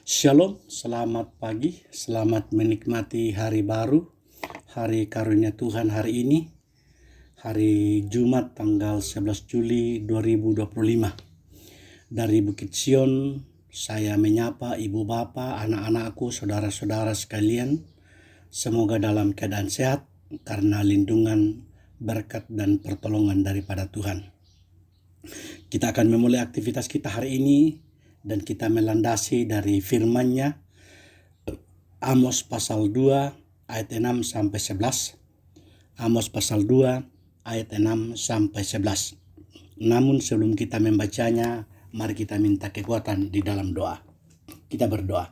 Shalom, selamat pagi, selamat menikmati hari baru, hari karunia Tuhan hari ini, hari Jumat tanggal 11 Juli 2025. Dari Bukit Sion, saya menyapa ibu bapa, anak-anakku, saudara-saudara sekalian. Semoga dalam keadaan sehat karena lindungan, berkat dan pertolongan daripada Tuhan. Kita akan memulai aktivitas kita hari ini dan kita melandasi dari firman-Nya Amos pasal 2 ayat 6 sampai 11. Amos pasal 2 ayat 6 sampai 11. Namun sebelum kita membacanya, mari kita minta kekuatan di dalam doa. Kita berdoa.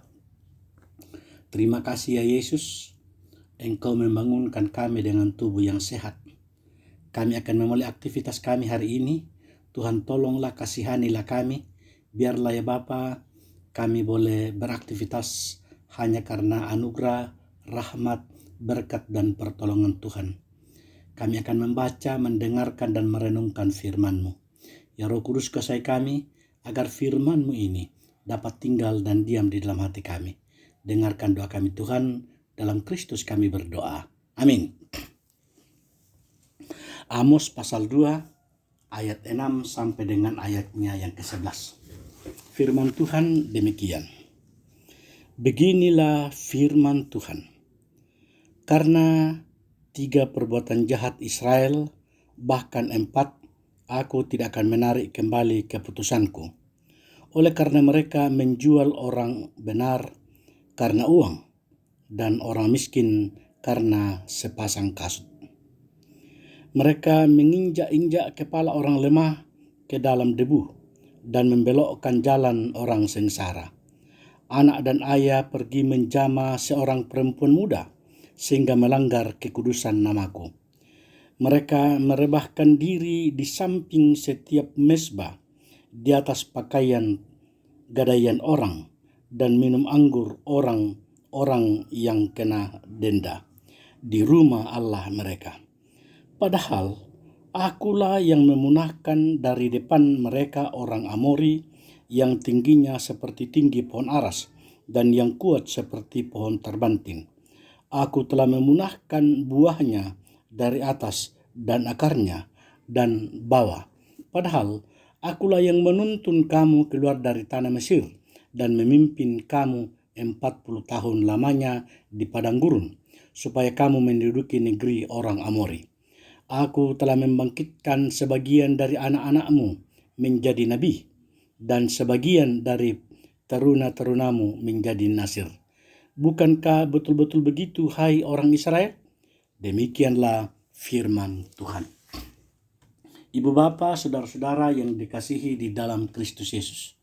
Terima kasih ya Yesus, Engkau membangunkan kami dengan tubuh yang sehat. Kami akan memulai aktivitas kami hari ini. Tuhan tolonglah, kasihanilah kami. Biarlah ya Bapa, kami boleh beraktivitas hanya karena anugerah, rahmat, berkat dan pertolongan Tuhan. Kami akan membaca, mendengarkan dan merenungkan firman-Mu. Ya Roh Kudus, kuasai kami agar firman-Mu ini dapat tinggal dan diam di dalam hati kami. Dengarkan doa kami Tuhan, dalam Kristus kami berdoa. Amin. Amos pasal 2 ayat 6 sampai dengan ayatnya yang ke-11. Firman Tuhan demikian. Beginilah firman Tuhan. Karena 3 perbuatan jahat Israel, bahkan 4, aku tidak akan menarik kembali keputusanku. Oleh karena mereka menjual orang benar karena uang, dan orang miskin karena sepasang kasut. Mereka menginjak-injak kepala orang lemah ke dalam debu, dan membelokkan jalan orang sengsara. Anak dan ayah pergi menjamah seorang perempuan muda, sehingga melanggar kekudusan namaku. Mereka merebahkan diri di samping setiap mezbah, di atas pakaian gadaian orang, dan minum anggur orang yang kena denda di rumah Allah mereka. Padahal akulah yang memunahkan dari depan mereka orang Amori yang tingginya seperti tinggi pohon aras dan yang kuat seperti pohon terbanting. Aku telah memunahkan buahnya dari atas dan akarnya dan bawah. Padahal akulah yang menuntun kamu keluar dari tanah Mesir dan memimpin kamu 40 tahun lamanya di padang gurun, supaya kamu menduduki negeri orang Amori. Aku telah membangkitkan sebagian dari anak-anakmu menjadi nabi, dan sebagian dari teruna-terunamu menjadi nasir. Bukankah betul-betul begitu, hai orang Israel? Demikianlah firman Tuhan. Ibu bapa, saudara-saudara yang dikasihi di dalam Kristus Yesus.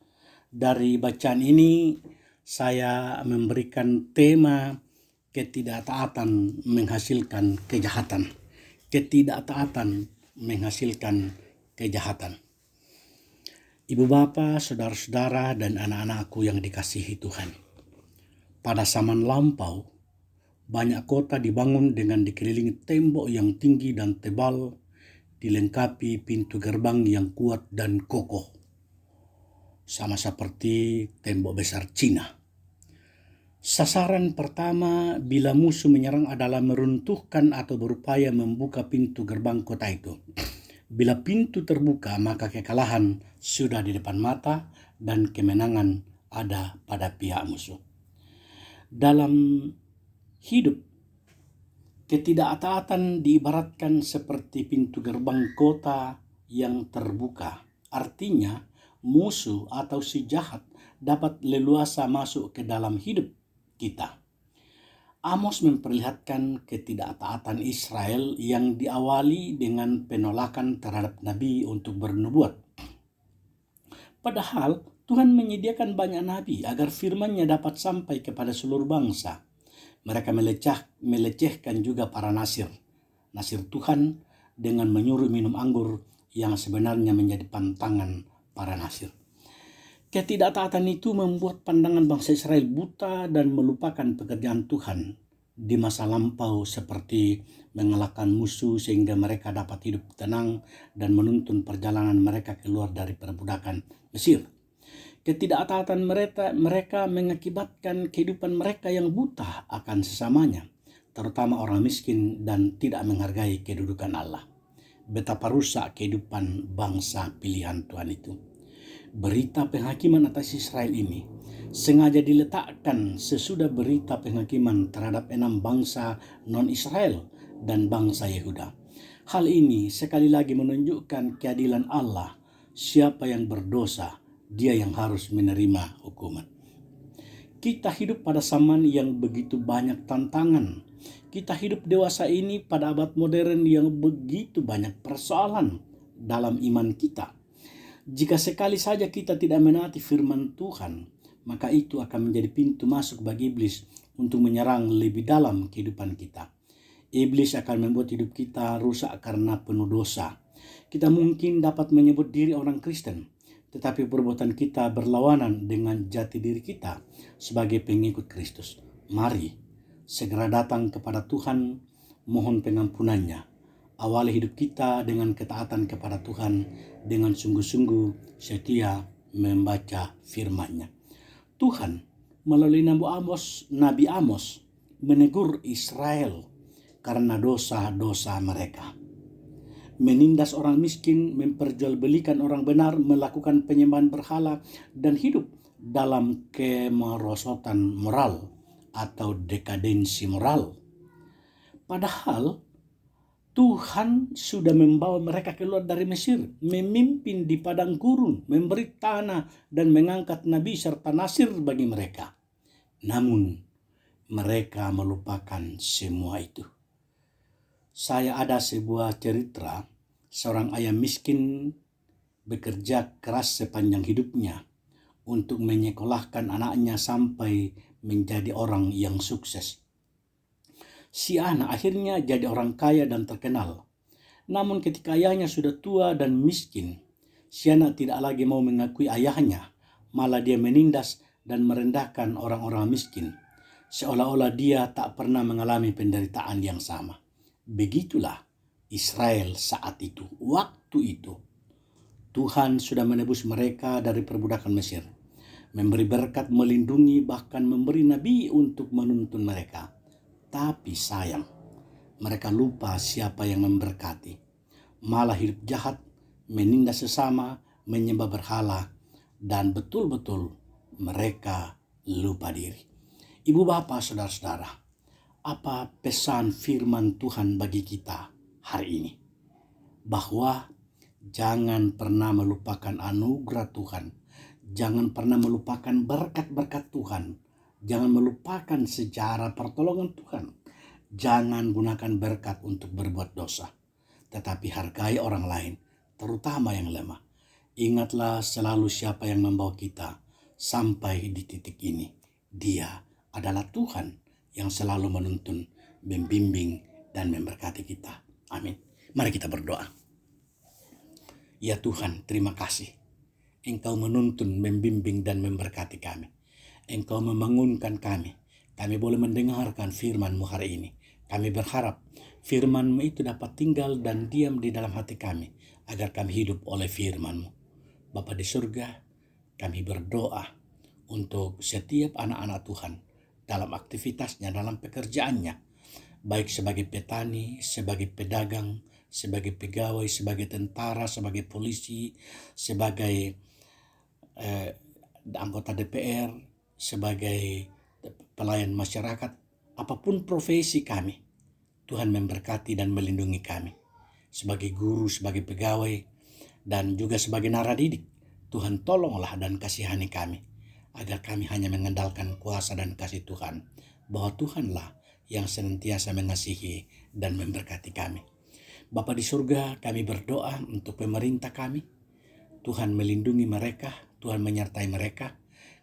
Dari bacaan ini saya memberikan tema ketidaktaatan menghasilkan kejahatan. Ketidaktaatan menghasilkan kejahatan. Ibu bapa, saudara-saudara dan anak-anakku yang dikasihi Tuhan. Pada zaman lampau, banyak kota dibangun dengan dikelilingi tembok yang tinggi dan tebal, dilengkapi pintu gerbang yang kuat dan kokoh, sama seperti tembok besar Cina. Sasaran pertama bila musuh menyerang adalah meruntuhkan atau berupaya membuka pintu gerbang kota itu. Bila pintu terbuka, maka kekalahan sudah di depan mata dan kemenangan ada pada pihak musuh. Dalam hidup, ketidaktaatan diibaratkan seperti pintu gerbang kota yang terbuka. Artinya, musuh atau si jahat dapat leluasa masuk ke dalam hidup kita. Amos memperlihatkan ketidaktaatan Israel yang diawali dengan penolakan terhadap Nabi untuk bernubuat. Padahal Tuhan menyediakan banyak Nabi agar firman-Nya dapat sampai kepada seluruh bangsa. Mereka melecehkan juga para nasir Tuhan dengan menyuruh minum anggur yang sebenarnya menjadi pantangan para nasir. Ketidaktaatan itu membuat pandangan bangsa Israel buta dan melupakan pekerjaan Tuhan di masa lampau, seperti mengalahkan musuh sehingga mereka dapat hidup tenang dan menuntun perjalanan mereka keluar dari perbudakan Mesir. Ketidaktaatan mereka mengakibatkan kehidupan mereka yang buta akan sesamanya, terutama orang miskin dan tidak menghargai kedudukan Allah. Betapa rusak kehidupan bangsa pilihan Tuhan itu. Berita penghakiman atas Israel ini sengaja diletakkan sesudah berita penghakiman terhadap 6 bangsa non-Israel dan bangsa Yehuda. Hal ini sekali lagi menunjukkan keadilan Allah. Siapa yang berdosa, dia yang harus menerima hukuman. Kita hidup pada zaman yang begitu banyak tantangan. Kita hidup dewasa ini pada abad modern yang begitu banyak persoalan dalam iman kita. Jika sekali saja kita tidak menaati firman Tuhan, maka itu akan menjadi pintu masuk bagi iblis untuk menyerang lebih dalam kehidupan kita. Iblis akan membuat hidup kita rusak karena penuh dosa. Kita mungkin dapat menyebut diri orang Kristen, tetapi perbuatan kita berlawanan dengan jati diri kita sebagai pengikut Kristus. Mari segera datang kepada Tuhan, mohon pengampunannya. Awali hidup kita dengan ketaatan kepada Tuhan, dengan sungguh-sungguh setia membaca firman-Nya. Tuhan melalui Nabi Amos menegur Israel karena dosa-dosa mereka. Menindas orang miskin, memperjualbelikan orang benar, melakukan penyembahan berhala, dan hidup dalam kemerosotan moral atau dekadensi moral. Padahal Tuhan sudah membawa mereka keluar dari Mesir, memimpin di padang gurun, memberi tanah dan mengangkat nabi serta nasir bagi mereka. Namun mereka melupakan semua itu. Saya ada sebuah cerita, seorang ayah miskin bekerja keras sepanjang hidupnya untuk menyekolahkan anaknya sampai menjadi orang yang sukses. Si anak akhirnya jadi orang kaya dan terkenal. Namun ketika ayahnya sudah tua dan miskin, si anak tidak lagi mau mengakui ayahnya, malah dia menindas dan merendahkan orang-orang miskin, seolah-olah dia tak pernah mengalami penderitaan yang sama. Begitulah Israel saat itu, waktu itu. Tuhan sudah menebus mereka dari perbudakan Mesir, memberi berkat, melindungi, bahkan memberi nabi untuk menuntun mereka. Tapi sayang, mereka lupa siapa yang memberkati. Malah hidup jahat, menindas sesama, menyembah berhala, dan betul-betul mereka lupa diri. Ibu bapak, saudara-saudara, apa pesan firman Tuhan bagi kita hari ini? Bahwa jangan pernah melupakan anugerah Tuhan. Jangan pernah melupakan berkat-berkat Tuhan. Jangan melupakan sejarah pertolongan Tuhan. Jangan gunakan berkat untuk berbuat dosa. Tetapi hargai orang lain, terutama yang lemah. Ingatlah selalu siapa yang membawa kita sampai di titik ini. Dia adalah Tuhan yang selalu menuntun, membimbing, dan memberkati kita. Amin. Mari kita berdoa. Ya Tuhan, terima kasih. Engkau menuntun, membimbing, dan memberkati kami. Engkau membangunkan kami. Kami boleh mendengarkan firman-Mu hari ini. Kami berharap firman-Mu itu dapat tinggal dan diam di dalam hati kami, agar kami hidup oleh firman-Mu. Bapa di surga, kami berdoa untuk setiap anak-anak Tuhan dalam aktivitasnya, dalam pekerjaannya, baik sebagai petani, sebagai pedagang, sebagai pegawai, sebagai tentara, sebagai polisi, sebagai anggota DPR, sebagai pelayan masyarakat, apapun profesi kami, Tuhan memberkati dan melindungi kami. Sebagai guru, sebagai pegawai, dan juga sebagai naradidik, Tuhan tolonglah dan kasihani kami, agar kami hanya mengandalkan kuasa dan kasih Tuhan, bahwa Tuhanlah yang senantiasa mengasihi dan memberkati kami. Bapa di surga, kami berdoa untuk pemerintah kami. Tuhan melindungi mereka, Tuhan menyertai mereka,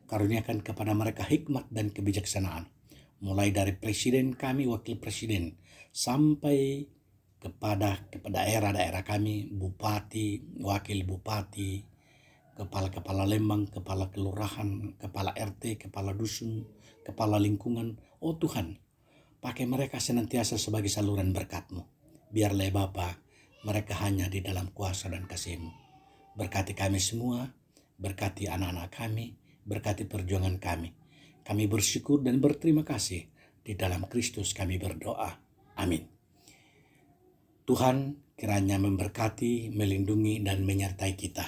karuniakan kepada mereka hikmat dan kebijaksanaan. Mulai dari presiden kami, wakil presiden, sampai kepada daerah-daerah kami, bupati, wakil bupati, kepala-kepala lembang, kepala kelurahan, kepala RT, kepala dusun, kepala lingkungan. Oh Tuhan, pakai mereka senantiasa sebagai saluran berkat-Mu. Biarlah Bapa, mereka hanya di dalam kuasa dan kasih-Mu. Berkati kami semua, berkati anak-anak kami, berkati perjuangan kami. Kami bersyukur dan berterima kasih. Di dalam Kristus kami berdoa. Amin. Tuhan kiranya memberkati, melindungi, dan menyertai kita.